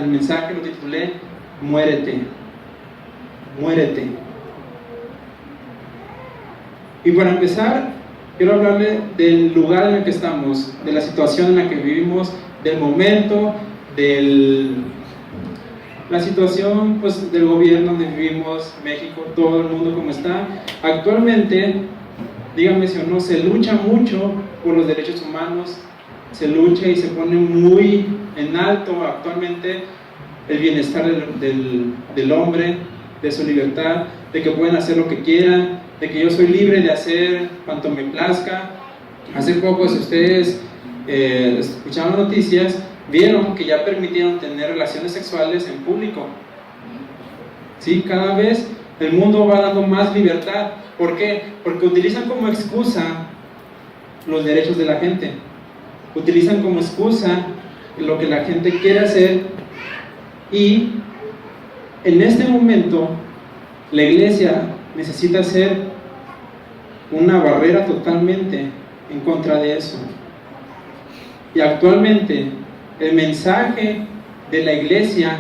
el mensaje lo titulé Muérete, muérete. Y para empezar, quiero hablarle del lugar en el que estamos, de la situación en la que vivimos, del momento, la situación pues, del gobierno donde vivimos, México, todo el mundo como está. Actualmente, díganme si o no, se lucha mucho por los derechos humanos, se lucha y se pone muy en alto actualmente el bienestar del hombre, de su libertad, de que pueden hacer lo que quieran, de que yo soy libre de hacer cuanto me plazca. Hace poco, si ustedes escucharon noticias, vieron que ya permitieron tener relaciones sexuales en público. ¿Sí? Cada vez el mundo va dando más libertad. ¿Por qué? Porque utilizan como excusa los derechos de la gente. Utilizan como excusa lo que la gente quiere hacer, y en este momento la iglesia necesita ser una barrera totalmente en contra de eso. Y actualmente el mensaje de la iglesia,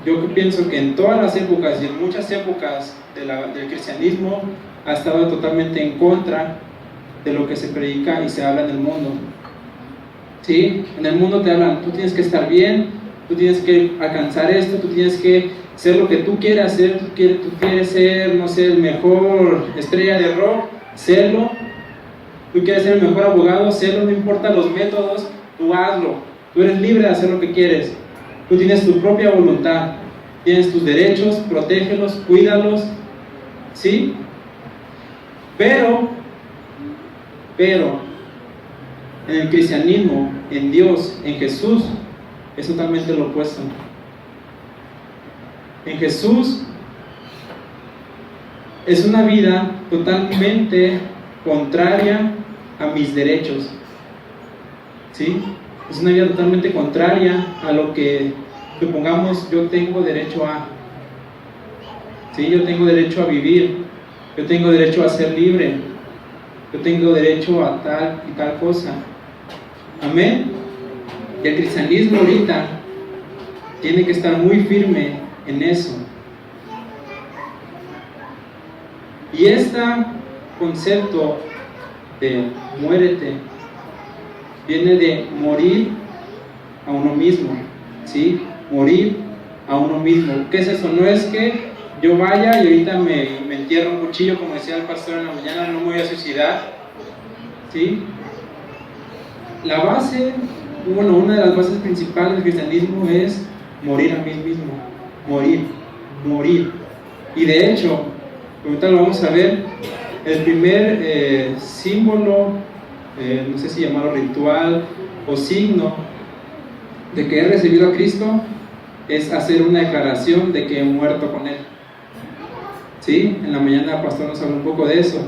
yo pienso que en todas las épocas y en muchas épocas del cristianismo, ha estado totalmente en contra de lo que se predica y se habla en el mundo. ¿Sí? En el mundo te hablan, tú tienes que estar bien, tú tienes que alcanzar esto, tú tienes que ser lo que tú quieras hacer, tú quieres ser, no sé, el mejor estrella de rock, serlo. Tú quieres ser el mejor abogado, serlo, no importa los métodos, tú hazlo. Tú eres libre de hacer lo que quieres. Tú tienes tu propia voluntad, tienes tus derechos, protégelos, cuídalos, ¿sí? Pero, en el cristianismo, en Dios, en Jesús, es totalmente lo opuesto. En Jesús es una vida totalmente contraria a mis derechos, ¿sí? Es una vida totalmente contraria a lo que pongamos, yo tengo derecho a, ¿sí? Yo tengo derecho a vivir, yo tengo derecho a ser libre, yo tengo derecho a tal y tal cosa. Amén. Y el cristianismo ahorita tiene que estar muy firme en eso. Y este concepto de muérete viene de morir a uno mismo, ¿sí? Morir a uno mismo. ¿Qué es eso? No es que yo vaya y ahorita me entierro un cuchillo, como decía el pastor en la mañana, no me voy a suicidar, ¿sí? La base, una de las bases principales del cristianismo es morir a mí mismo, morir. Y de hecho, ahorita lo vamos a ver, el primer símbolo, no sé si llamarlo ritual o signo de que he recibido a Cristo, es hacer una declaración de que he muerto con Él. ¿Sí? En la mañana el pastor nos habló un poco de eso.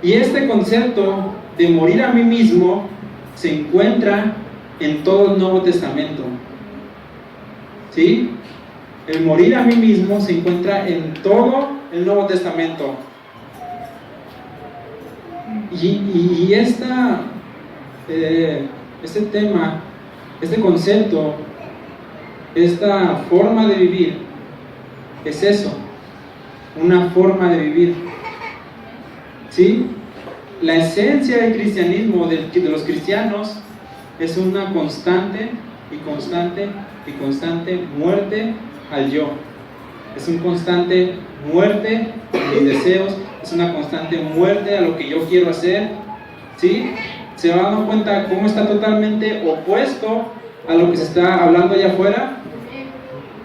Y este concepto de morir a mí mismo se encuentra en todo el Nuevo Testamento. ¿Sí? El morir a mí mismo se encuentra en todo el Nuevo Testamento. Y este tema, este concepto, esta forma de vivir, es eso, una forma de vivir. ¿Sí? La esencia del cristianismo, de los cristianos, es una constante muerte al yo. Es una constante muerte a mis deseos, es una constante muerte a lo que yo quiero hacer. ¿Sí? ¿Se van dando cuenta cómo está totalmente opuesto a lo que se está hablando allá afuera?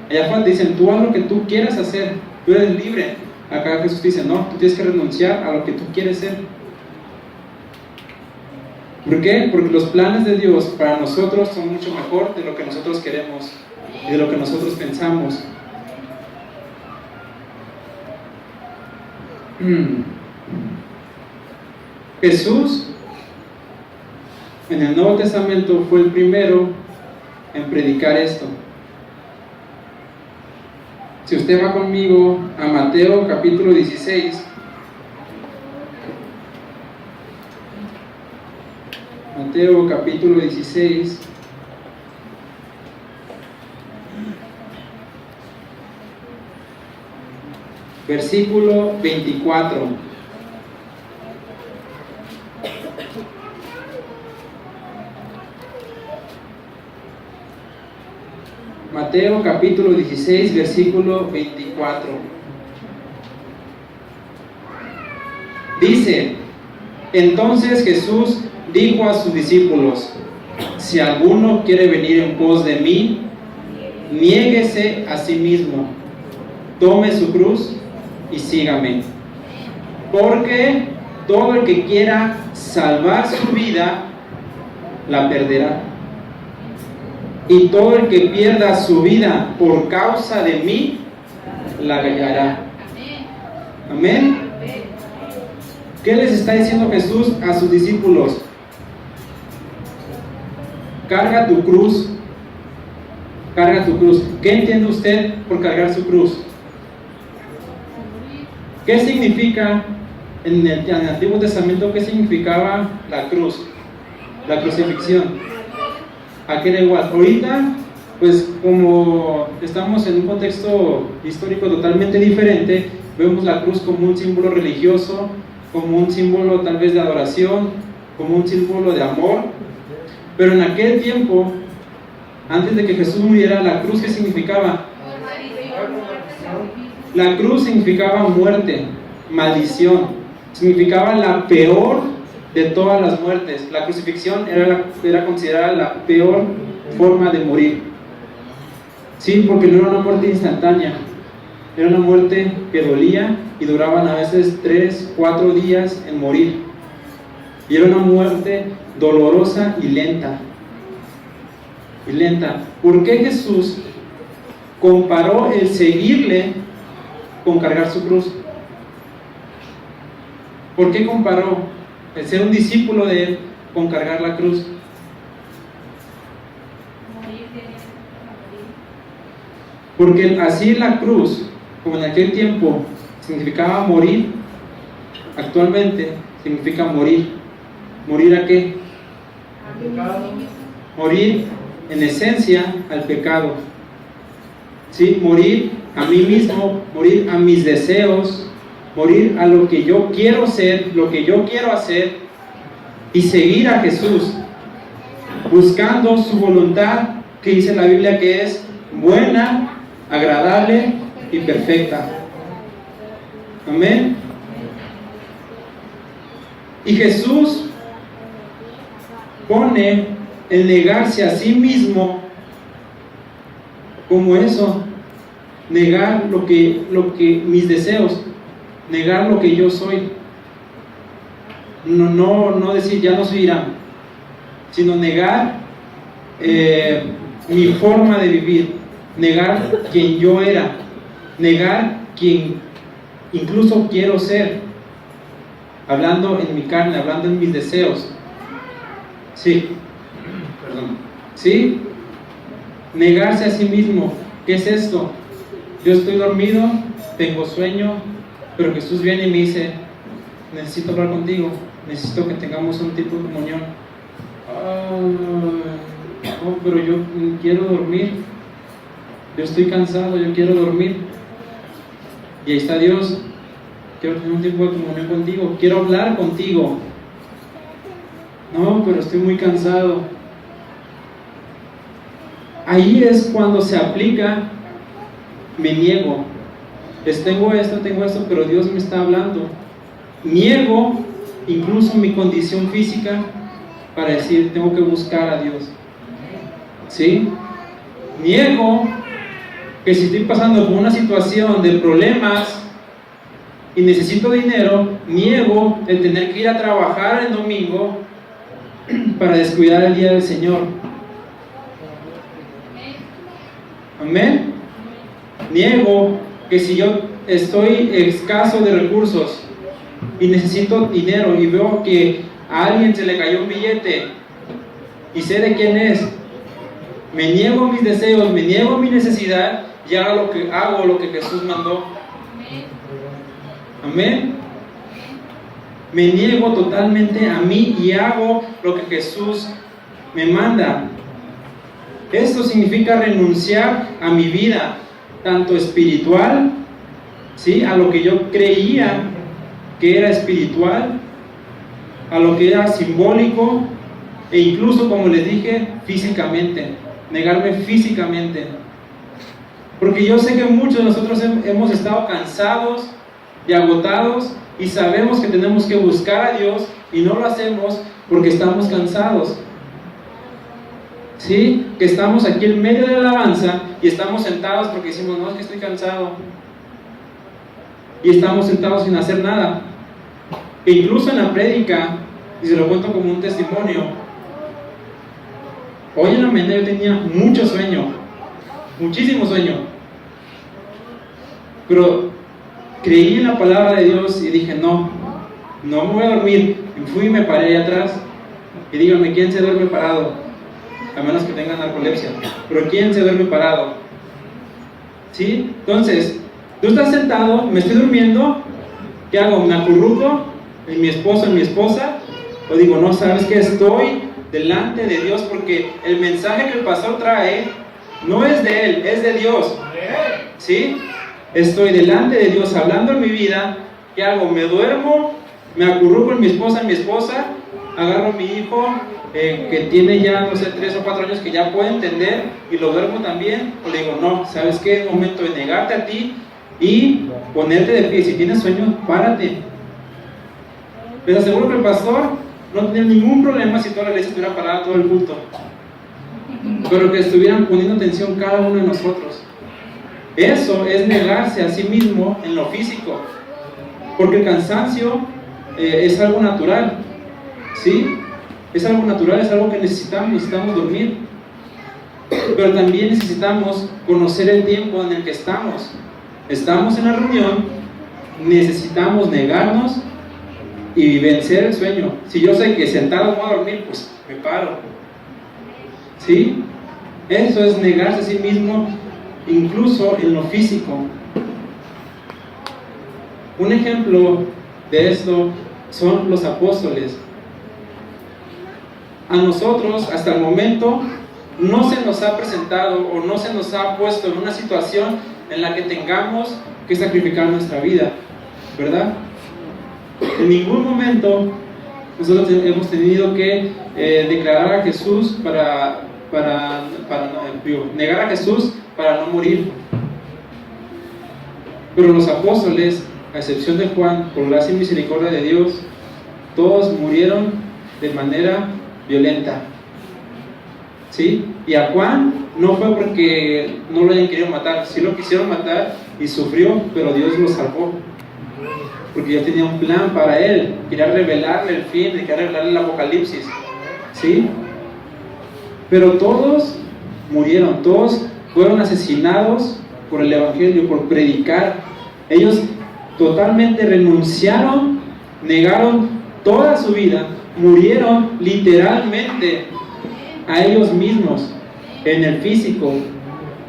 Allá afuera te dicen, tú haz lo que tú quieras hacer, tú eres libre. Acá Jesús dice, no, tú tienes que renunciar a lo que tú quieres ser. ¿Por qué? Porque los planes de Dios para nosotros son mucho mejor de lo que nosotros queremos y de lo que nosotros pensamos. Jesús en el Nuevo Testamento fue el primero en predicar esto. Si usted va conmigo a Mateo capítulo 16, Mateo capítulo 16, versículo 24. Mateo capítulo 16, versículo 24. Dice: entonces Jesús dijo a sus discípulos: si alguno quiere venir en pos de mí, niéguese a sí mismo, tome su cruz y sígame. Porque todo el que quiera salvar su vida, la perderá. Y todo el que pierda su vida por causa de mí, la hallará. Amén. ¿Qué les está diciendo Jesús a sus discípulos? Carga tu cruz. Carga tu cruz. ¿Qué entiende usted por cargar su cruz? ¿Qué significa en el Antiguo Testamento? ¿Qué significaba la cruz? La crucifixión. ¿A qué era igual? Ahorita, pues como estamos en un contexto histórico totalmente diferente, vemos la cruz como un símbolo religioso, como un símbolo tal vez de adoración, como un símbolo de amor. Pero en aquel tiempo, antes de que Jesús muriera, la cruz, ¿qué significaba? La cruz significaba muerte, maldición, significaba la peor de todas las muertes. La crucifixión era considerada la peor forma de morir. Sí, porque no era una muerte instantánea, era una muerte que dolía y duraban a veces 3, 4 días en morir. Y era una muerte dolorosa y lenta. ¿Por qué Jesús comparó el seguirle con cargar su cruz? ¿Por qué comparó el ser un discípulo de Él con cargar la cruz? Porque así la cruz, como en aquel tiempo significaba morir, actualmente significa morir. ¿Morir a qué? Morir en esencia al pecado. ¿Sí? Morir a mí mismo, morir a mis deseos, morir a lo que yo quiero ser, lo que yo quiero hacer, y seguir a Jesús, buscando su voluntad, que dice la Biblia que es buena, agradable y perfecta. Amén. Y Jesús pone el negarse a sí mismo como eso, negar lo que mis deseos, negar lo que yo soy. No decir ya no soy Irán, sino negar mi forma de vivir, negar quien yo era, negar quien incluso quiero ser, hablando en mi carne, hablando en mis deseos. ¿Sí? Negarse a sí mismo. ¿Qué es esto? Yo estoy dormido, tengo sueño, pero Jesús viene y me dice: necesito hablar contigo, necesito que tengamos un tipo de comunión. No, pero yo quiero dormir, yo estoy cansado, yo quiero dormir. Y ahí está Dios: quiero tener un tipo de comunión contigo, quiero hablar contigo. No, pero estoy muy cansado. Ahí es cuando se aplica: me niego. Tengo esto, pero Dios me está hablando. Niego incluso mi condición física para decir: tengo que buscar a Dios. ¿Sí? Niego que si estoy pasando por una situación de problemas y necesito dinero, niego el tener que ir a trabajar el domingo para descuidar el día del Señor. Amén. Niego que si yo estoy escaso de recursos y necesito dinero y veo que a alguien se le cayó un billete y sé de quién es, me niego a mis deseos, me niego a mi necesidad y hago lo que Jesús mandó. Amén. Me niego totalmente a mí y hago lo que Jesús me manda. Esto significa renunciar a mi vida, tanto espiritual ¿sí? A lo que yo creía que era espiritual, a lo que era simbólico, e incluso, como les dije, físicamente, negarme físicamente. Porque yo sé que muchos de nosotros hemos estado cansados y agotados y sabemos que tenemos que buscar a Dios y no lo hacemos porque estamos cansados. ¿Sí? Que estamos aquí en medio de la alabanza y estamos sentados porque decimos, no, es que estoy cansado. Y estamos sentados sin hacer nada. E incluso en la prédica, y se lo cuento como un testimonio, hoy en la mañana yo tenía mucho sueño, muchísimo sueño, pero creí en la palabra de Dios y dije, no me voy a dormir. Y fui y me paré ahí atrás, y díganme, ¿quién se duerme parado? A menos que tengan narcolepsia, pero ¿quién se duerme parado? ¿Sí? Entonces, tú estás sentado, me estoy durmiendo, ¿qué hago? ¿Me acurruco en mi esposo, en mi esposa? O digo, no, ¿sabes qué? Estoy delante de Dios, porque el mensaje que el pastor trae no es de él, es de Dios. ¿Sí? Estoy delante de Dios hablando en mi vida. ¿Qué hago? Me duermo, me acurruco en mi esposa, agarro a mi hijo que tiene ya, no sé, 3 o 4 años, que ya puede entender, y lo duermo también. O le digo, no, ¿sabes qué? Es momento de negarte a ti y ponerte de pie. Si tienes sueño, párate. Les aseguro que el pastor no tenía ningún problema si toda la iglesia estuviera parada todo el culto, pero que estuvieran poniendo atención cada uno de nosotros. Eso es negarse a sí mismo en lo físico, porque el cansancio es algo natural, ¿sí? Es algo natural, es algo que necesitamos dormir, pero también necesitamos conocer el tiempo en el que estamos. Estamos en la reunión, necesitamos negarnos y vencer el sueño. Si yo sé que sentado voy a dormir, pues me paro, ¿sí? Eso es negarse a sí mismo, incluso en lo físico. Un ejemplo de esto son los apóstoles. A nosotros, hasta el momento, no se nos ha presentado o no se nos ha puesto en una situación en la que tengamos que sacrificar nuestra vida, ¿verdad? En ningún momento nosotros hemos tenido que declarar a Jesús negar a Jesús para no morir. Pero los apóstoles, a excepción de Juan, por gracia y misericordia de Dios, todos murieron de manera violenta, ¿sí? Y a Juan no fue porque no lo hayan querido matar, sí lo quisieron matar y sufrió, pero Dios lo salvó, porque ya tenía un plan para él, quería revelarle el fin, quería revelarle el Apocalipsis, ¿sí? Pero todos murieron, todos fueron asesinados por el Evangelio, por predicar. Ellos totalmente renunciaron, negaron toda su vida, murieron literalmente a ellos mismos en el físico.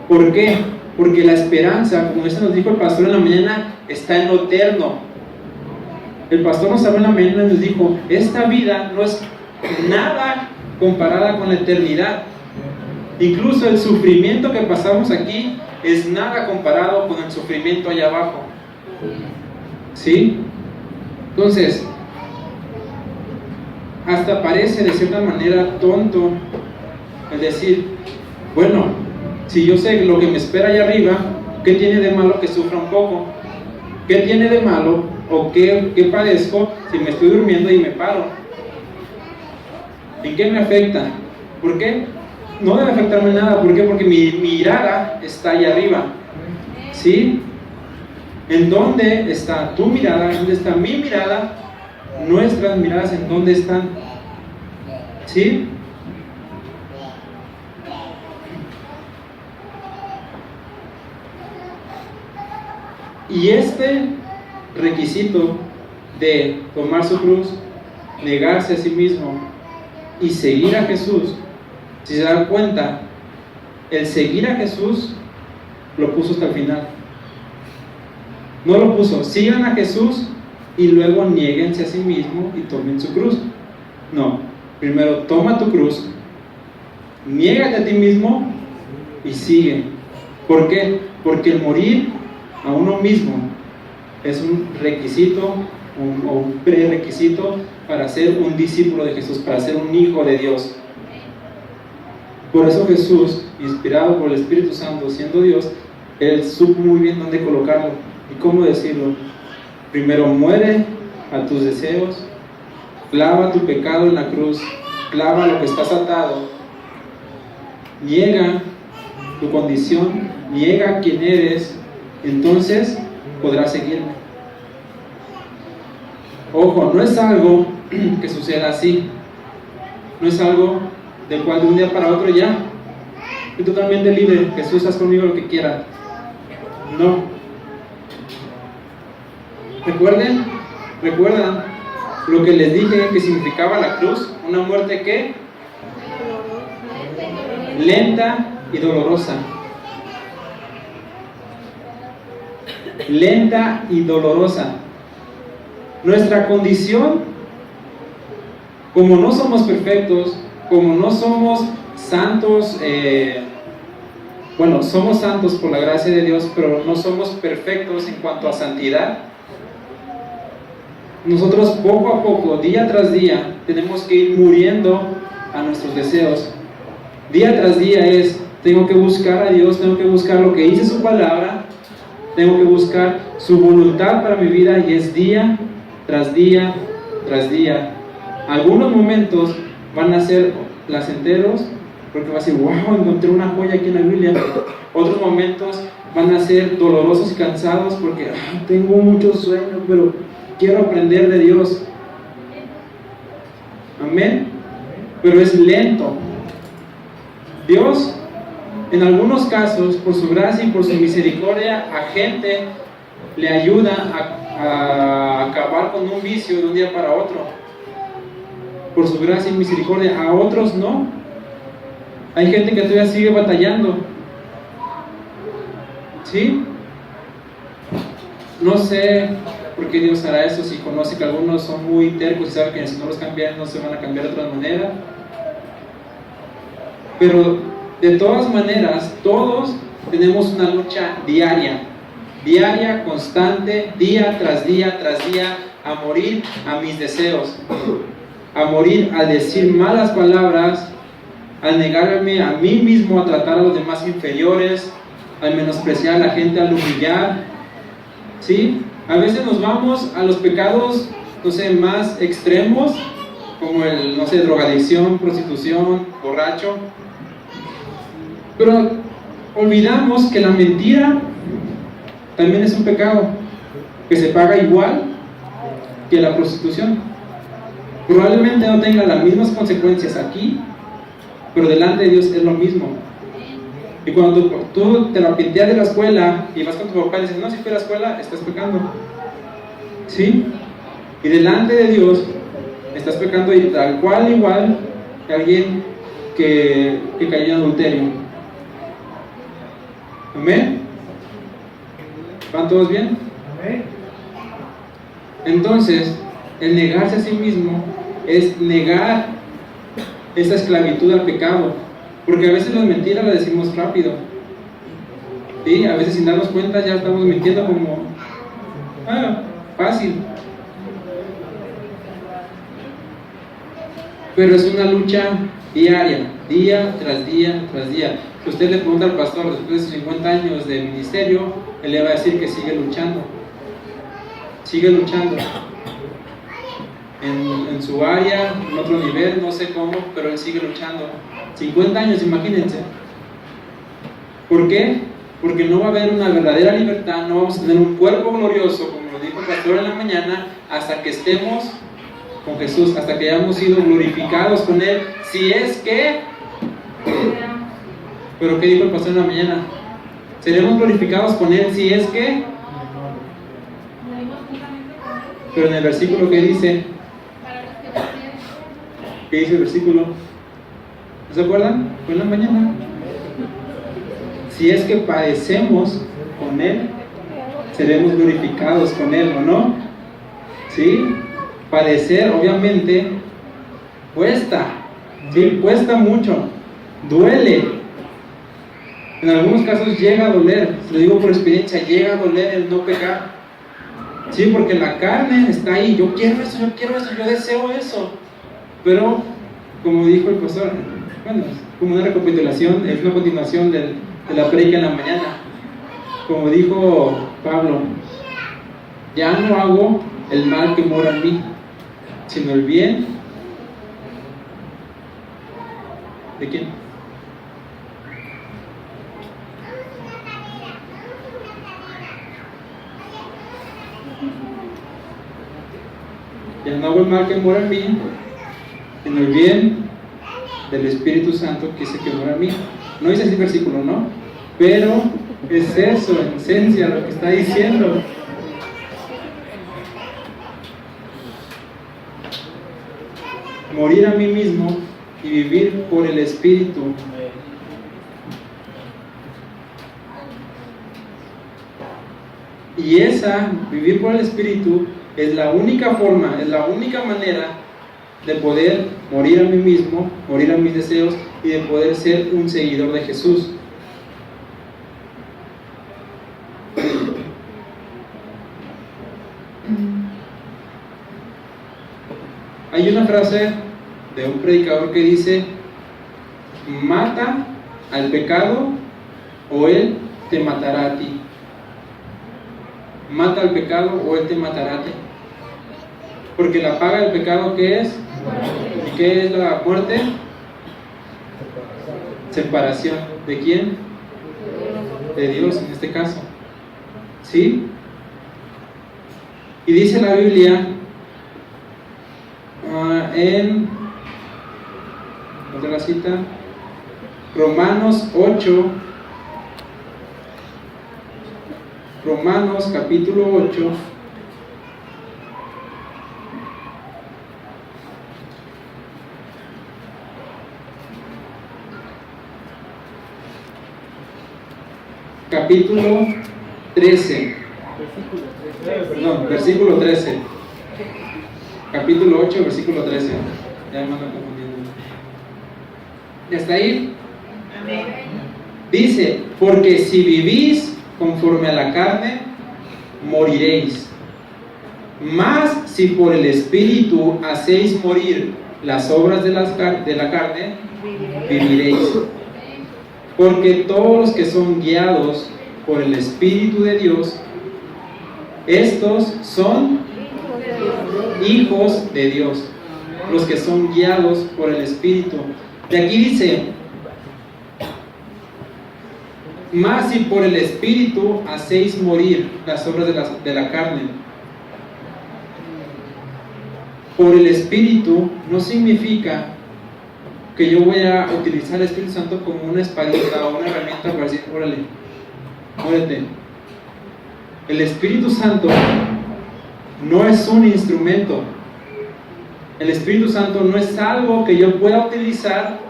¿Por qué? Porque la esperanza, como nos dijo el pastor en la mañana, está en lo eterno. El pastor nos habló en la mañana y nos dijo, esta vida no es nada comparada con la eternidad. Incluso el sufrimiento que pasamos aquí es nada comparado con el sufrimiento allá abajo, ¿sí? Entonces, hasta parece de cierta manera tonto el decir, bueno, si yo sé lo que me espera allá arriba, ¿qué tiene de malo que sufra un poco? ¿Qué tiene de malo o qué padezco si me estoy durmiendo y me paro? ¿En qué me afecta? ¿Por qué? No debe afectarme nada. ¿Por qué? Porque mi mirada está allá arriba, ¿sí? ¿En dónde está tu mirada? ¿En dónde está mi mirada? Nuestras miradas, ¿en dónde están? ¿Sí? Y este requisito de tomar su cruz, negarse a sí mismo y seguir a Jesús, si se dan cuenta, el seguir a Jesús lo puso hasta el final. No lo puso, sigan a Jesús y luego niéguense a sí mismo y tomen su cruz. No, primero toma tu cruz, niégate a ti mismo y sigue. ¿Por qué? Porque el morir a uno mismo Es un requisito o un prerequisito para ser un discípulo de Jesús, para ser un hijo de Dios. Por eso Jesús, inspirado por el Espíritu Santo, siendo Dios, Él supo muy bien dónde colocarlo y cómo decirlo. Primero, muere a tus deseos, clava tu pecado en la cruz, clava lo que estás atado, niega tu condición, niega quién eres, entonces podrás seguirme. Ojo, no es algo que suceda así, no es algo del cual de un día para otro ya, estoy totalmente libre, Jesús, haz conmigo lo que quiera. No. ¿Recuerdan lo que les dije que significaba la cruz? Una muerte ¿qué? Lenta y dolorosa. Lenta y dolorosa. Nuestra condición, como no somos perfectos, como no somos santos, somos santos por la gracia de Dios, pero no somos perfectos en cuanto a santidad. Nosotros poco a poco, día tras día, tenemos que ir muriendo a nuestros deseos. Día tras día tengo que buscar a Dios, tengo que buscar lo que dice su palabra, tengo que buscar su voluntad para mi vida, y es día tras día tras día. Algunos momentos van a ser placenteros, porque va a decir, wow, encontré una joya aquí en la Biblia. Otros momentos van a ser dolorosos y cansados, porque tengo mucho sueño, pero quiero aprender de Dios. Amén. Pero es lento. Dios, en algunos casos, por su gracia y por su misericordia, a gente le ayuda a acabar con un vicio de un día para otro. Por su gracia y misericordia. A otros no. Hay gente que todavía sigue batallando. ¿Sí? No sé por qué Dios hará eso, si conoce que algunos son muy tercos y sabe que si no los cambian no se van a cambiar de otra manera. Pero de todas maneras, todos tenemos una lucha diaria, constante, día tras día, a morir a mis deseos, a morir al decir malas palabras, al negarme a mí mismo, a tratar a los demás inferiores, al menospreciar a la gente, al humillar. ¿Sí? A veces nos vamos a los pecados, más extremos, como drogadicción, prostitución, borracho. Pero olvidamos que la mentira también es un pecado, que se paga igual que la prostitución. Probablemente no tenga las mismas consecuencias aquí, pero delante de Dios es lo mismo. Y cuando tú te la pinteas de la escuela y vas con tu papá y dices, no, si fui a la escuela, estás pecando. ¿Sí? Y delante de Dios estás pecando y tal cual igual que alguien que cayó en adulterio. ¿Amén? ¿Van todos bien? ¿Amén? Entonces, el negarse a sí mismo es negar esa esclavitud al pecado, porque a veces las mentiras las decimos rápido, ¿sí? A veces sin darnos cuenta ya estamos mintiendo como fácil, pero es una lucha diaria, día tras día tras día. Si usted le pregunta al pastor después de sus 50 años de ministerio, él le va a decir que sigue luchando en su área, en otro nivel, no sé cómo, pero él sigue luchando. 50 años, imagínense. ¿Por qué? Porque no va a haber una verdadera libertad, no vamos a tener un cuerpo glorioso, como lo dijo el pastor en la mañana, hasta que estemos con Jesús, hasta que hayamos sido glorificados con Él, si es que... ¿Pero qué dijo el pastor en la mañana? Seremos glorificados con Él si es que... Pero en el versículo que dice... ¿Qué dice el versículo? ¿No se acuerdan? Fue en la mañana. Si es que padecemos con Él, seremos glorificados con Él, ¿o no? ¿Sí? Padecer, obviamente, cuesta. ¿Sí? Cuesta mucho. Duele. En algunos casos llega a doler. Se lo digo por experiencia, llega a doler el no pecar. Sí, porque la carne está ahí, yo quiero eso, yo deseo eso. Pero, como dijo el pastor, bueno, es como una recapitulación, es una continuación de la predica en la mañana. Como dijo Pablo, ya no hago el mal que mora en mí, sino el bien. ¿De quién? Ya no hago el mal que mora en mí, sino el bien del Espíritu Santo que dice que mora en mí. No dice así el versículo, ¿no? Pero es eso, en esencia, lo que está diciendo. Morir a mí mismo y vivir por el Espíritu. Y vivir por el Espíritu, es la única forma, es la única manera de poder morir a mí mismo, morir a mis deseos y de poder ser un seguidor de Jesús. Hay una frase de un predicador que dice: mata al pecado o él te matará a ti. Mata al pecado o él te matará a ti. Porque la paga del pecado, ¿qué es? ¿Y qué es la muerte? Separación. ¿De quién? De Dios en este caso. ¿Sí? Y dice la Biblia en otra cita, Romanos 8, Romanos capítulo 8, capítulo 13, perdón, versículo 13, capítulo 8, versículo 13, ya me ando confundiendo. ¿Ya está ahí? Amén. Dice: porque si vivís conforme a la carne, moriréis. Mas si por el Espíritu hacéis morir las obras de la carne, viviréis. Porque todos los que son guiados por el Espíritu de Dios, estos son hijos de Dios. Los que son guiados por el Espíritu. De aquí dice: mas si por el Espíritu hacéis morir las obras de la carne. Por el Espíritu no significa que yo voy a utilizar el Espíritu Santo como una espadita o una herramienta para decir: órale, muérete. El Espíritu Santo no es un instrumento. El Espíritu Santo no es algo que yo pueda utilizar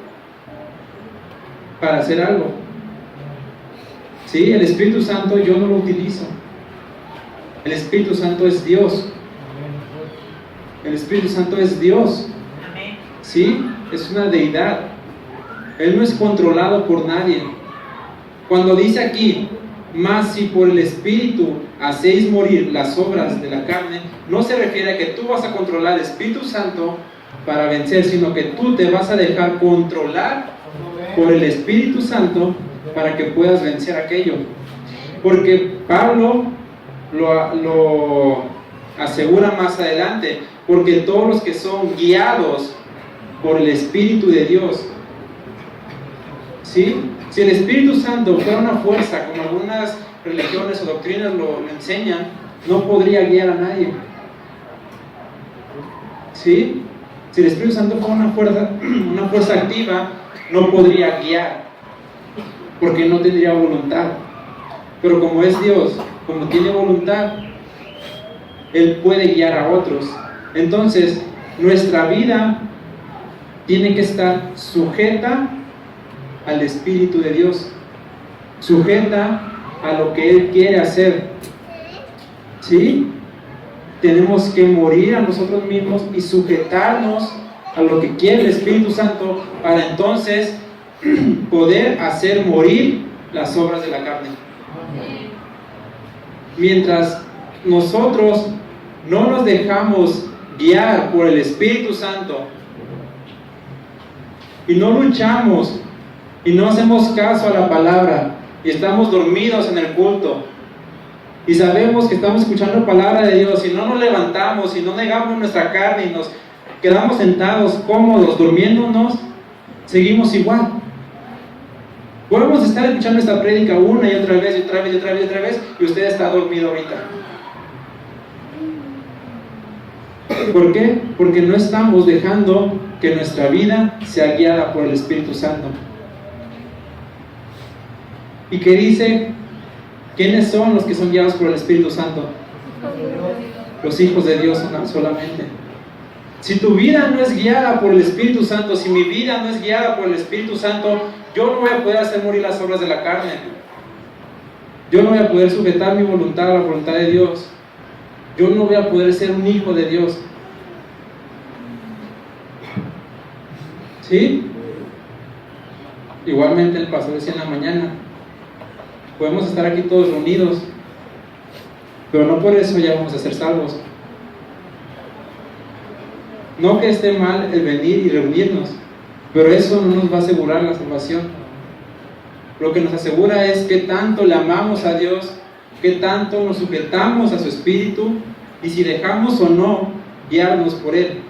para hacer algo. ¿Sí? El Espíritu Santo yo no lo utilizo. El Espíritu Santo es Dios. El Espíritu Santo es Dios. ¿Sí? Es una deidad. Él no es controlado por nadie. Cuando dice aquí: mas si por el Espíritu hacéis morir las obras de la carne, no se refiere a que tú vas a controlar el Espíritu Santo para vencer, sino que tú te vas a dejar controlar por el Espíritu Santo para que puedas vencer aquello. Porque Pablo lo asegura más adelante: porque todos los que son guiados por el Espíritu de Dios, ¿sí? Si el Espíritu Santo fuera una fuerza, como algunas religiones o doctrinas lo enseñan, no podría guiar a nadie. ¿Sí? Si el Espíritu Santo fuera una fuerza activa, no podría guiar, porque no tendría voluntad. Pero como es Dios, como tiene voluntad, Él puede guiar a otros. Entonces, nuestra vida tiene que estar sujeta al Espíritu de Dios, sujeta a lo que Él quiere hacer. ¿Sí? Tenemos que morir a nosotros mismos y sujetarnos a lo que quiere el Espíritu Santo para entonces poder hacer morir las obras de la carne. Mientras nosotros no nos dejamos guiar por el Espíritu Santo y no luchamos y no hacemos caso a la palabra y estamos dormidos en el culto y sabemos que estamos escuchando palabra de Dios y no nos levantamos y no negamos nuestra carne y nos quedamos sentados cómodos durmiéndonos, seguimos igual. Podemos estar escuchando esta prédica una y otra vez y otra vez y otra vez y otra vez y usted está dormido ahorita. ¿Por qué? Porque no estamos dejando que nuestra vida sea guiada por el Espíritu Santo. ¿Y qué dice? ¿Quiénes son los que son guiados por el Espíritu Santo? Los hijos de Dios solamente. Si tu vida no es guiada por el Espíritu Santo, si mi vida no es guiada por el Espíritu Santo, yo no voy a poder hacer morir las obras de la carne. Yo no voy a poder sujetar mi voluntad a la voluntad de Dios. Yo no voy a poder ser un hijo de Dios. ¿Sí? Igualmente el pastor decía en la mañana, podemos estar aquí todos reunidos, pero no por eso ya vamos a ser salvos. No que esté mal el venir y reunirnos, pero eso no nos va a asegurar la salvación. Lo que nos asegura es qué tanto le amamos a Dios, qué tanto nos sujetamos a su Espíritu y si dejamos o no guiarnos por Él.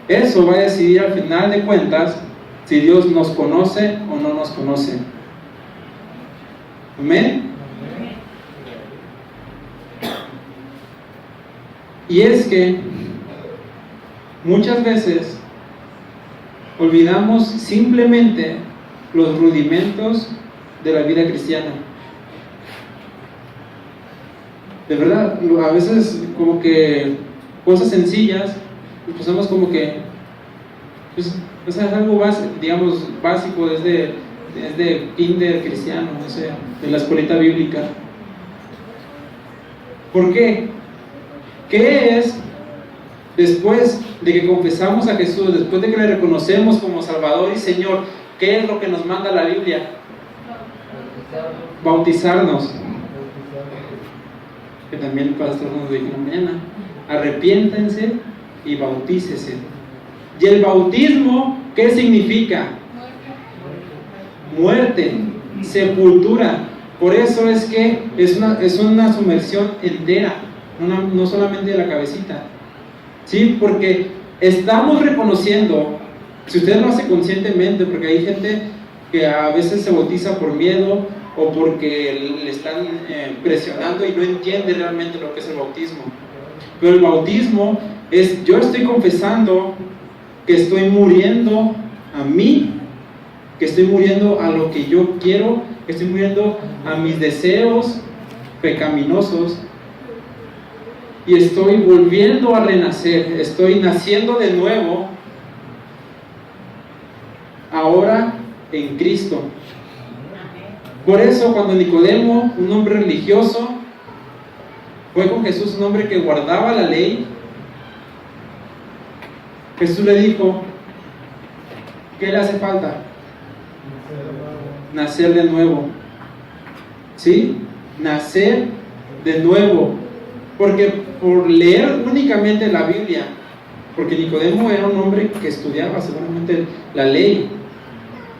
Eso va a decidir al final de cuentas si Dios nos conoce o no nos conoce. ¿Amén? Y es que muchas veces olvidamos simplemente los rudimentos de la vida cristiana. De verdad, a veces como que cosas sencillas, pues somos como que, pues, o sea, es algo básico, digamos, básico desde kinder cristiano, no sé, de la escuelita bíblica. ¿Por qué? ¿Qué es después de que confesamos a Jesús, después de que le reconocemos como Salvador y Señor? ¿Qué es lo que nos manda la Biblia? Bautizarnos. Que también el pastor nos dijo en la mañana. Arrepiéntense y bautícese. ¿Y el bautismo qué significa? Muerte, sepultura. Por eso es que es una sumersión entera, no solamente de la cabecita. ¿Sí? Porque estamos reconociendo, si usted lo hace conscientemente, porque hay gente que a veces se bautiza por miedo o porque le están presionando y no entiende realmente lo que es el bautismo. Pero el bautismo es, yo estoy confesando que estoy muriendo a mí, que estoy muriendo a lo que yo quiero, que estoy muriendo a mis deseos pecaminosos y estoy volviendo a renacer, estoy naciendo de nuevo ahora en Cristo. Por eso cuando Nicodemo, un hombre religioso, fue con Jesús, un hombre que guardaba la ley, Jesús le dijo, ¿qué le hace falta? Nacer de nuevo. ¿Sí? Nacer de nuevo. Porque por leer únicamente la Biblia, porque Nicodemo era un hombre que estudiaba seguramente la ley,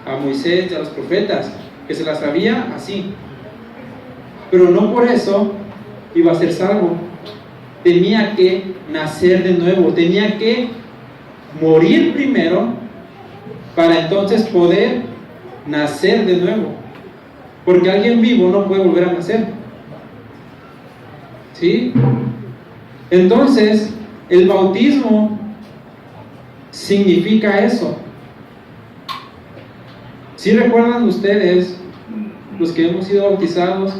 a Moisés y a los profetas, que se la sabía así, pero no por eso iba a ser salvo. Tenía que nacer de nuevo, tenía que morir primero para entonces poder nacer de nuevo, porque alguien vivo no puede volver a nacer. ¿Sí? Entonces el bautismo significa eso. ¿Sí recuerdan ustedes, los que hemos sido bautizados,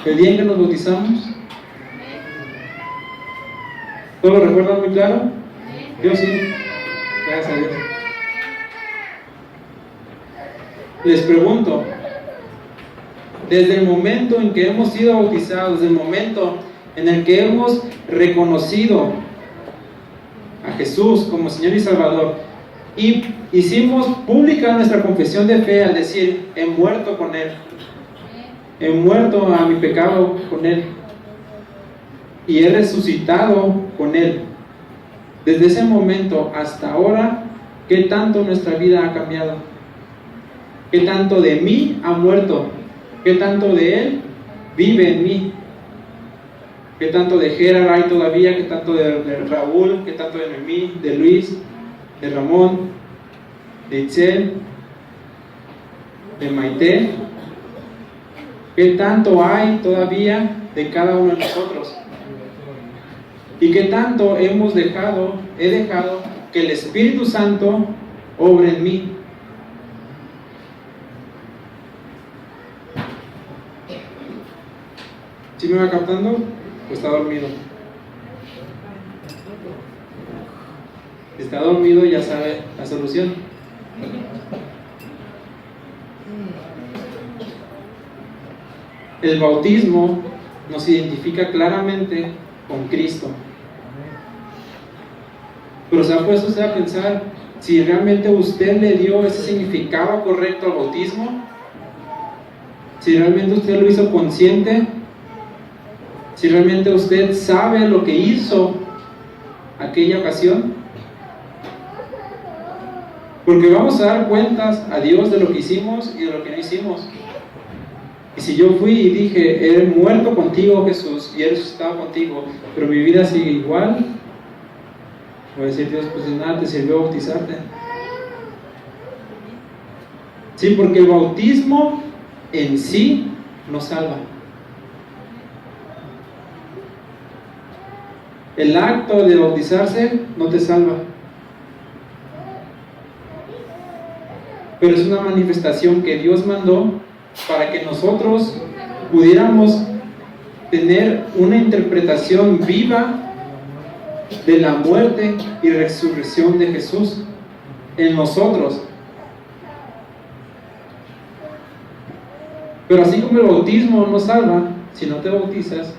el día en que nos bautizamos? ¿Todos lo recuerdan muy claro? Yo sí, gracias a Dios. Les pregunto, desde el momento en que hemos sido bautizados, desde el momento en el que hemos reconocido a Jesús como Señor y Salvador y hicimos pública nuestra confesión de fe al decir, he muerto con Él, he muerto a mi pecado con Él, y he resucitado con Él. Desde ese momento hasta ahora, ¿qué tanto nuestra vida ha cambiado? ¿Qué tanto de mí ha muerto? ¿Qué tanto de Él vive en mí? ¿Qué tanto de Gerard hay todavía? ¿Qué tanto de Raúl? ¿Qué tanto de Noemí? ¿De Luis? ¿De Ramón? ¿De Itzel? ¿De Maite? ¿Qué tanto hay todavía de cada uno de nosotros? ¿Y qué tanto he dejado que el Espíritu Santo obre en mí? ¿Sí me va captando? Pues está dormido. Si está dormido, ya sabe la solución. El bautismo nos identifica claramente con Cristo. Pero ¿se ha puesto usted a pensar si realmente usted le dio ese significado correcto al bautismo? Si realmente usted lo hizo consciente, si realmente usted sabe lo que hizo aquella ocasión. Porque vamos a dar cuentas a Dios de lo que hicimos y de lo que no hicimos. Y si yo fui y dije, he muerto contigo, Jesús, y he resucitado contigo, pero mi vida sigue igual, voy a decir, Dios, pues de nada te sirvió bautizarte. Sí, porque el bautismo en sí nos salva. El acto de bautizarse no te salva, pero es una manifestación que Dios mandó para que nosotros pudiéramos tener una interpretación viva de la muerte y resurrección de Jesús en nosotros. Pero así como el bautismo no salva, si no te bautizas,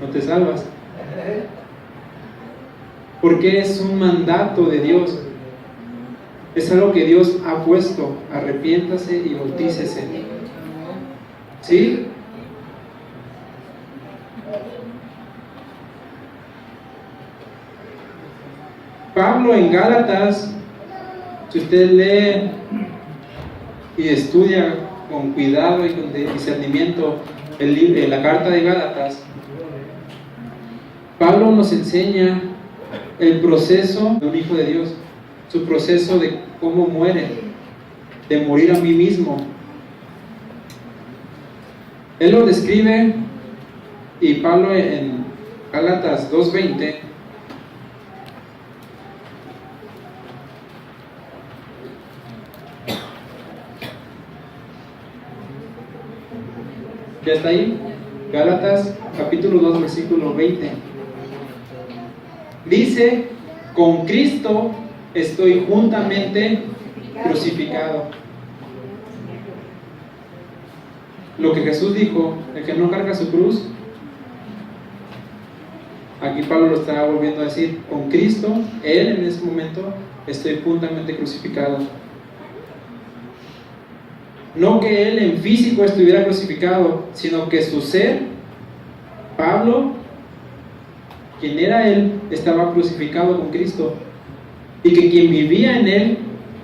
no te salvas. Porque es un mandato de Dios. Es algo que Dios ha puesto. Arrepiéntase y bautícese. ¿Sí? Pablo en Gálatas, si usted lee y estudia con cuidado y con discernimiento la carta de Gálatas, Pablo nos enseña el proceso de un hijo de Dios, su proceso de cómo muere, de morir a mí mismo. Él lo describe, y Pablo en Gálatas 2:20 ¿ya está ahí? Gálatas capítulo 2 versículo 20 dice: con Cristo estoy juntamente crucificado. Lo que Jesús dijo, el que no carga su cruz, aquí Pablo lo está volviendo a decir: con Cristo, Él en ese momento, estoy juntamente crucificado. No que Él en físico estuviera crucificado, sino que su ser, Pablo, quien era Él, estaba crucificado con Cristo, y que quien vivía en Él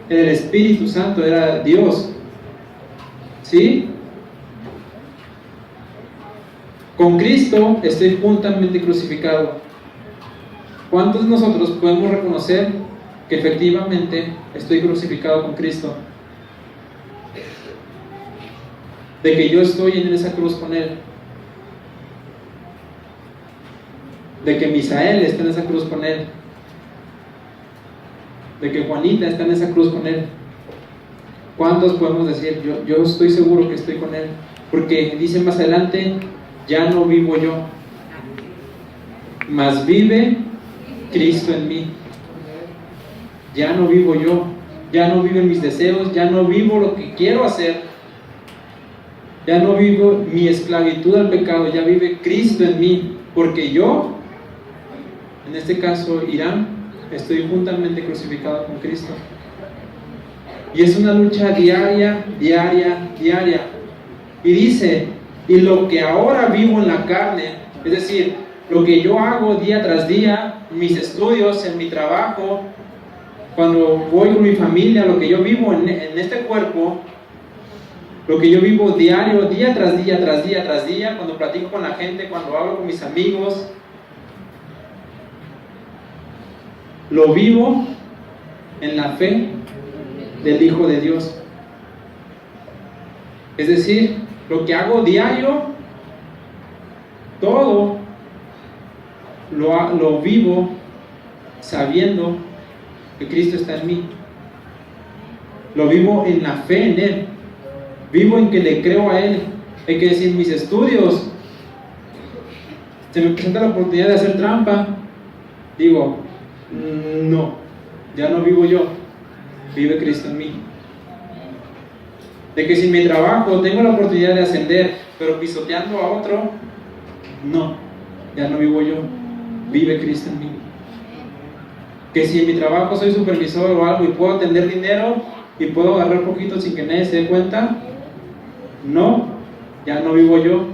era el Espíritu Santo, era Dios. ¿Sí? Con Cristo estoy juntamente crucificado. ¿Cuántos de nosotros podemos reconocer que efectivamente estoy crucificado con Cristo? De que yo estoy en esa cruz con Él. De que Misael está en esa cruz con Él. De que Juanita está en esa cruz con Él. ¿Cuántos podemos decir, yo estoy seguro que estoy con Él? Porque dice más adelante: ya no vivo yo, mas vive Cristo en mí. Ya no vivo yo, ya no viven mis deseos, ya no vivo lo que quiero hacer, ya no vivo mi esclavitud al pecado, ya vive Cristo en mí, porque yo, en este caso Irán, estoy juntamente crucificado con Cristo. Y es una lucha diaria. Y dice: y lo que ahora vivo en la carne, Es decir, lo que yo hago día tras día, mis estudios, en mi trabajo, cuando voy con mi familia, lo que yo vivo en este cuerpo, lo que yo vivo diario, día tras día, tras día, tras día, cuando platico con la gente, cuando hablo con mis amigos, lo vivo en la fe del Hijo de Dios. Es decir, lo que hago diario, todo lo vivo sabiendo que Cristo está en mí. Lo vivo en la fe en Él. Vivo en que le creo a Él. Hay que decir, mis estudios, se me presenta la oportunidad de hacer trampa, digo, no, ya no vivo yo, vive Cristo en mí. De que si en mi trabajo tengo la oportunidad de ascender, pero pisoteando a otro, no, ya no vivo yo, vive Cristo en mí. Que si en mi trabajo soy supervisor o algo y puedo atender dinero y puedo agarrar poquito sin que nadie se dé cuenta, no, ya no vivo yo,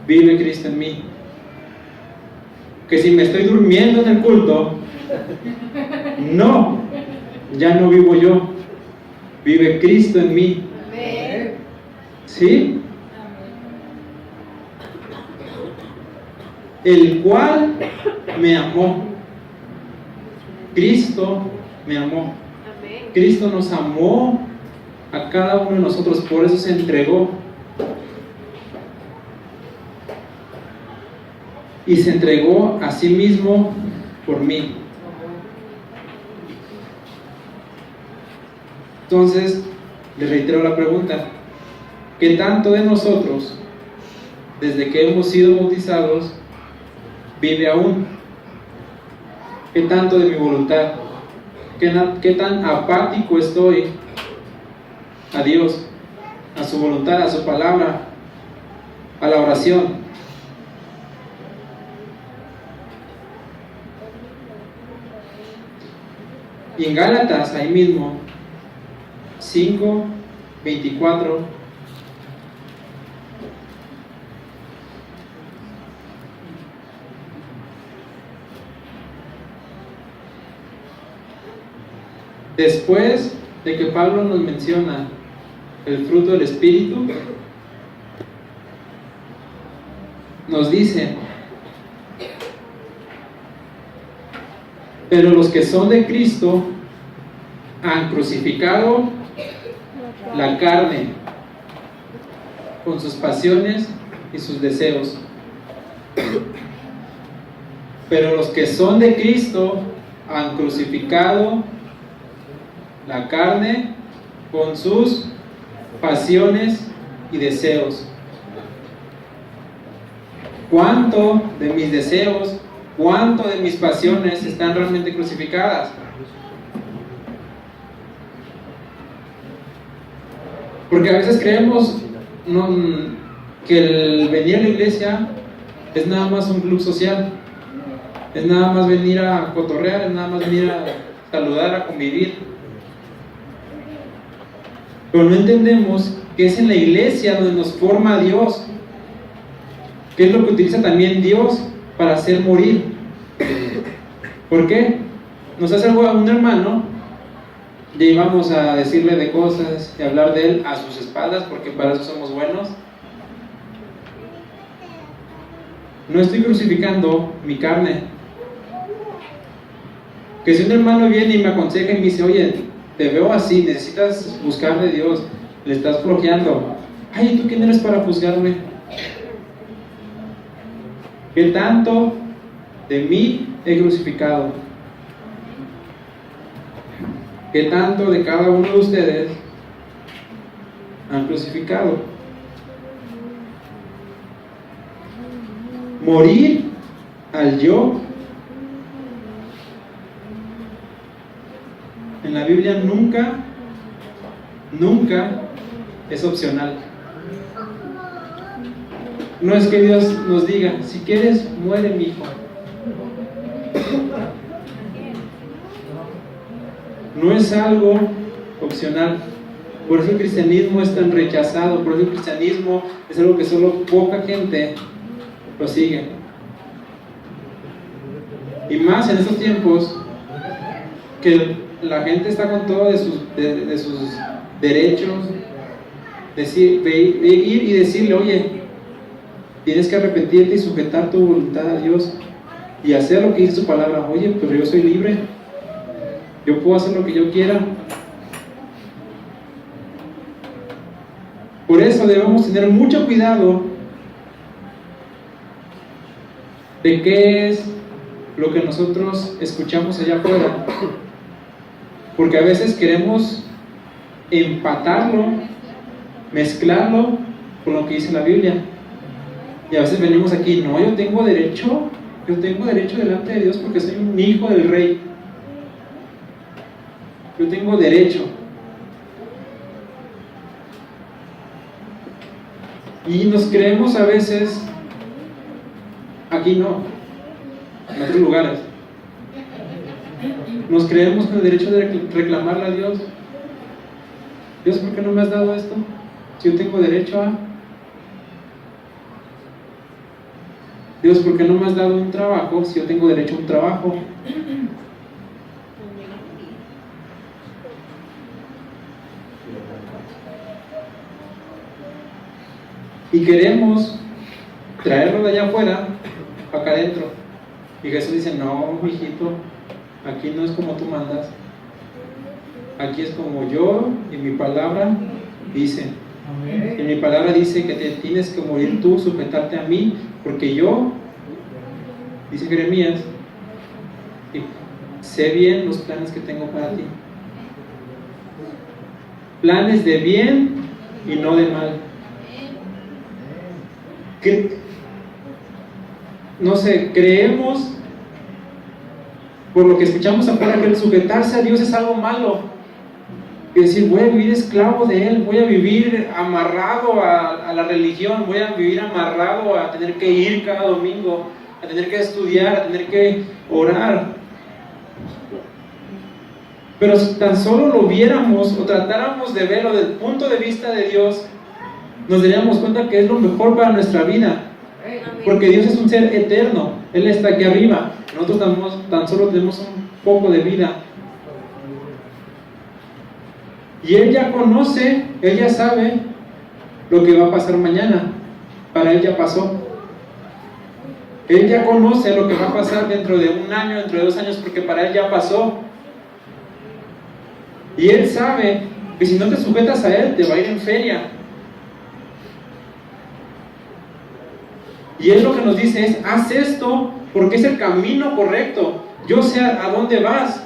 vive Cristo en mí. Que si me estoy durmiendo en el culto, no, ya no vivo yo, vive Cristo en mí. ¿Sí? El cual me amó. Cristo me amó. Cristo nos amó a cada uno de nosotros, por eso se entregó. Y se entregó a sí mismo por mí. Entonces, les reitero la pregunta: ¿qué tanto de nosotros, desde que hemos sido bautizados, vive aún? ¿Qué tanto de mi voluntad? ¿Qué tan apático estoy a Dios, a su voluntad, a su palabra, a la oración? Y en Gálatas, ahí mismo, 5:24, después de que Pablo nos menciona el fruto del Espíritu, nos dice: pero los que son de Cristo han crucificado la carne con sus pasiones y sus deseos. Pero los que son de Cristo han crucificado la carne con sus pasiones y deseos. ¿Cuánto de mis deseos, cuánto de mis pasiones están realmente crucificadas? Porque a veces creemos que el venir a la iglesia es nada más un club social, es nada más venir a cotorrear, es nada más venir a saludar, a convivir. Pero no entendemos que es en la iglesia donde nos forma Dios, que es lo que utiliza también Dios para hacer morir. ¿Por qué? Nos hace algo a un hermano y vamos a decirle de cosas y hablar de él a sus espaldas, porque para eso somos buenos. No estoy crucificando mi carne. Que si un hermano viene y me aconseja y me dice: oye, te veo así, necesitas buscar de Dios, le estás flojeando. Ay, ¿tú quién eres para juzgarme? ¿Qué tanto de mí he crucificado? ¿Qué tanto de cada uno de ustedes han crucificado? Morir al yo. En la Biblia nunca es opcional. No es que Dios nos diga: si quieres, muere mi hijo. No es algo opcional. Por eso el cristianismo es tan rechazado. Por eso el cristianismo es algo que solo poca gente lo sigue. Y más en estos tiempos que la gente está con todo de sus derechos, ir y decirle, oye, tienes que arrepentirte y sujetar tu voluntad a Dios y hacer lo que dice su palabra. Oye, pero yo soy libre, yo puedo hacer lo que yo quiera. Por eso debemos tener mucho cuidado de qué es lo que nosotros escuchamos allá afuera, porque a veces queremos empatarlo, mezclarlo con lo que dice la Biblia, y a veces venimos aquí, no, yo tengo derecho delante de Dios porque soy un hijo del rey, yo tengo derecho. Y nos creemos a veces, aquí no, en otros lugares, nos creemos con el derecho de reclamarle a Dios. Dios, ¿por qué no me has dado esto? Si yo tengo derecho a... Dios, ¿por qué no me has dado un trabajo si yo tengo derecho a un trabajo? Y queremos traerlo de allá afuera, acá adentro. Y Jesús dice, no, mijito, aquí no es como tú mandas. Aquí es como yo, y mi palabra dice. En mi palabra dice que te tienes que morir tú, sujetarte a mí, porque yo, dice Jeremías, sé bien los planes que tengo para ti. Planes de bien y no de mal. No sé, creemos por lo que escuchamos afuera que el sujetarse a Dios es algo malo, y decir, voy a vivir esclavo de Él, voy a vivir amarrado a la religión, voy a vivir amarrado a tener que ir cada domingo, a tener que estudiar, a tener que orar. Pero si tan solo lo viéramos o tratáramos de verlo desde el punto de vista de Dios, nos daríamos cuenta que es lo mejor para nuestra vida, porque Dios es un ser eterno, Él está aquí arriba, nosotros tan solo tenemos un poco de vida, y Él ya conoce, Él ya sabe lo que va a pasar mañana. Para Él ya pasó. Él ya conoce lo que va a pasar dentro de un año, dentro de 2 años, porque para Él ya pasó. Y Él sabe que si no te sujetas a Él, te va a ir en feria. Y Él lo que nos dice es, haz esto porque es el camino correcto. Yo sé a dónde vas.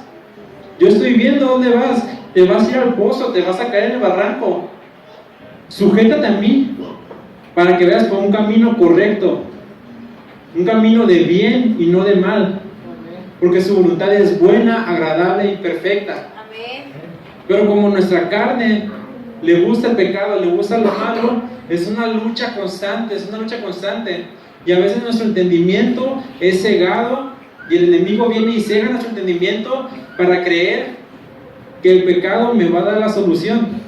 Yo estoy viendo a dónde vas. Te vas a ir al pozo, te vas a caer en el barranco. Sujétate a mí para que veas por un camino correcto, un camino de bien y no de mal, porque su voluntad es buena, agradable y perfecta. Pero como nuestra carne le gusta el pecado, le gusta lo malo, es una lucha constante, y a veces nuestro entendimiento es cegado, y el enemigo viene y cega nuestro entendimiento para creer que el pecado me va a dar la solución,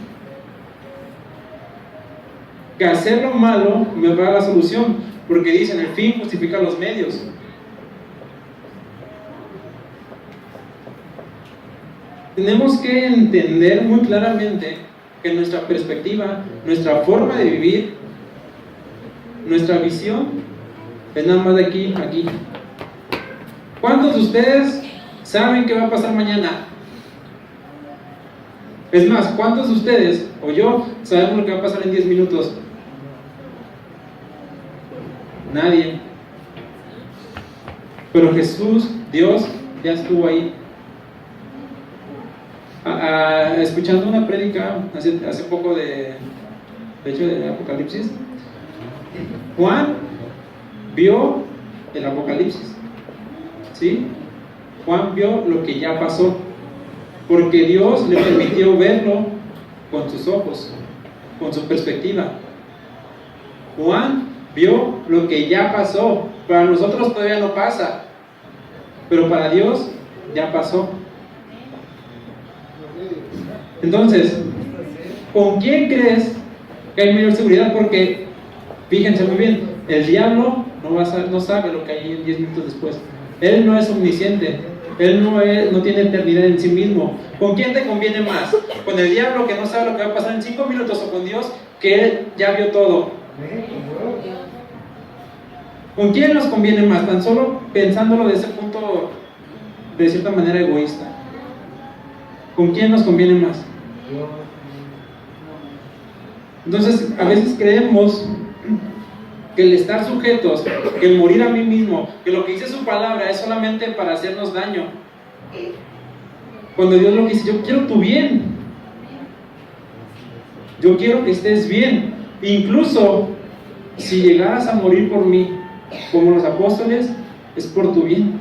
que hacer lo malo me va a dar la solución, porque dicen, el fin justifica los medios. Tenemos que entender muy claramente que nuestra perspectiva, nuestra forma de vivir, nuestra visión es nada más de aquí a aquí. ¿Cuántos de ustedes saben qué va a pasar mañana? Es más, ¿cuántos de ustedes o yo sabemos lo que va a pasar en 10 minutos? Nadie. Pero Jesús, Dios, ya estuvo ahí. Escuchando una prédica hace poco de hecho de Apocalipsis, Juan vio el Apocalipsis, ¿sí? Juan vio lo que ya pasó, porque Dios le permitió verlo con sus ojos, con su perspectiva. Juan vio lo que ya pasó. Para nosotros todavía no pasa, pero para Dios ya pasó. Entonces, ¿con quién crees que hay mayor seguridad? Porque, fíjense muy bien, el diablo no sabe lo que hay en 10 minutos después. Él no es omnisciente. Él no tiene eternidad en sí mismo. ¿Con quién te conviene más? ¿Con el diablo que no sabe lo que va a pasar en 5 minutos, o con Dios que Él ya vio todo? ¿Con quién nos conviene más? Tan solo pensándolo de ese punto, de cierta manera egoísta. ¿Con quién nos conviene más? Entonces, a veces creemos que el estar sujetos, que el morir a mí mismo, que lo que dice su palabra es solamente para hacernos daño. Cuando Dios lo que dice, yo quiero tu bien. Yo quiero que estés bien. Incluso si llegaras a morir por mí, como los apóstoles, es por tu bien.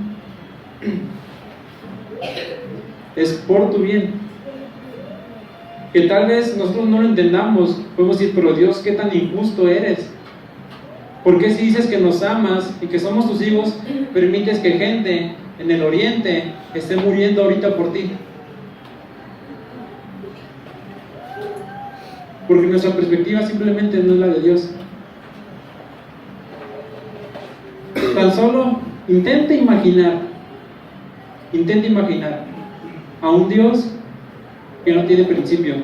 Es por tu bien. Que tal vez nosotros no lo entendamos. Podemos decir, pero Dios, ¿qué tan injusto eres? ¿Por qué si dices que nos amas y que somos tus hijos, permites que gente en el oriente esté muriendo ahorita por ti? Porque nuestra perspectiva simplemente no es la de Dios. Tan solo intenta imaginar a un Dios que no tiene principio.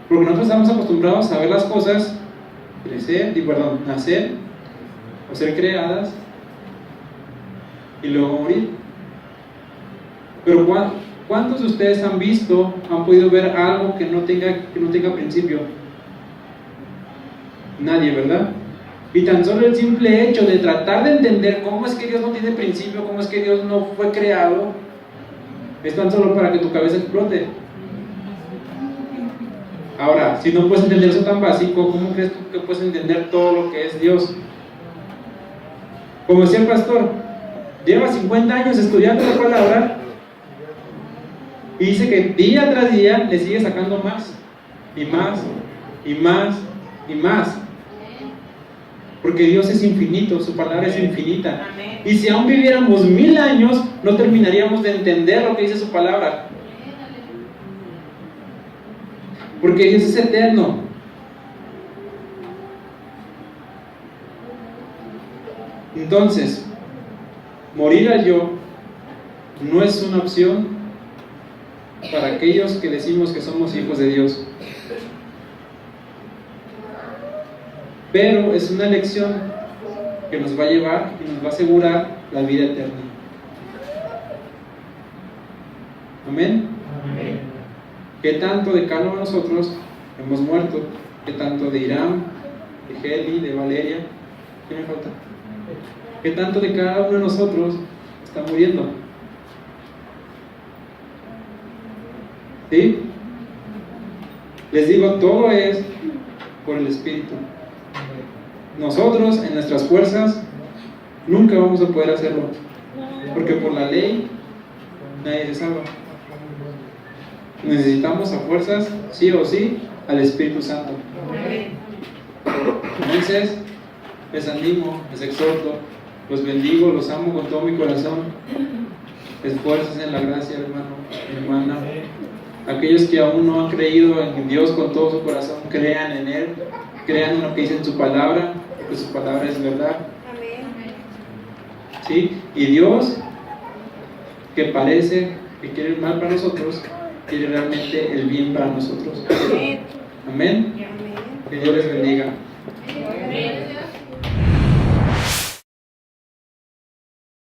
Porque nosotros estamos acostumbrados a ver las cosas nacer o ser creadas y luego morir. Pero ¿cuántos de ustedes han podido ver algo que no tenga principio? Nadie, ¿verdad? Y tan solo el simple hecho de tratar de entender cómo es que Dios no tiene principio, cómo es que Dios no fue creado, es tan solo para que tu cabeza explote. Ahora, si no puedes entender eso tan básico, ¿cómo crees tú que puedes entender todo lo que es Dios? Como decía el pastor, lleva 50 años estudiando la palabra y dice que día tras día le sigue sacando más y más y más y más. Porque Dios es infinito, su palabra es infinita. Y si aún viviéramos 1000 años, no terminaríamos de entender lo que dice su palabra. Porque Dios es eterno. Entonces, morir al yo no es una opción para aquellos que decimos que somos hijos de Dios. Pero es una elección que nos va a llevar y nos va a asegurar la vida eterna. Amén. Amén. ¿Qué tanto de cada uno de nosotros hemos muerto? ¿Qué tanto de Irán, de Heli, de Valeria? ¿Qué me falta? ¿Qué tanto de cada uno de nosotros está muriendo? ¿Sí? Les digo, todo es por el Espíritu. Nosotros, en nuestras fuerzas, nunca vamos a poder hacerlo. Porque por la ley, nadie se salva. Necesitamos a fuerzas, sí o sí, al Espíritu Santo. Entonces, les animo, les exhorto, los bendigo, los amo con todo mi corazón. Esfuércense en la gracia, hermano, hermana. Aquellos que aún no han creído en Dios con todo su corazón, crean en Él, crean en lo que dice en su palabra, porque su palabra es verdad. ¿Sí? Y Dios, que parece que quiere el mal para nosotros, quiere realmente el bien para nosotros. Amén. Que Dios les bendiga.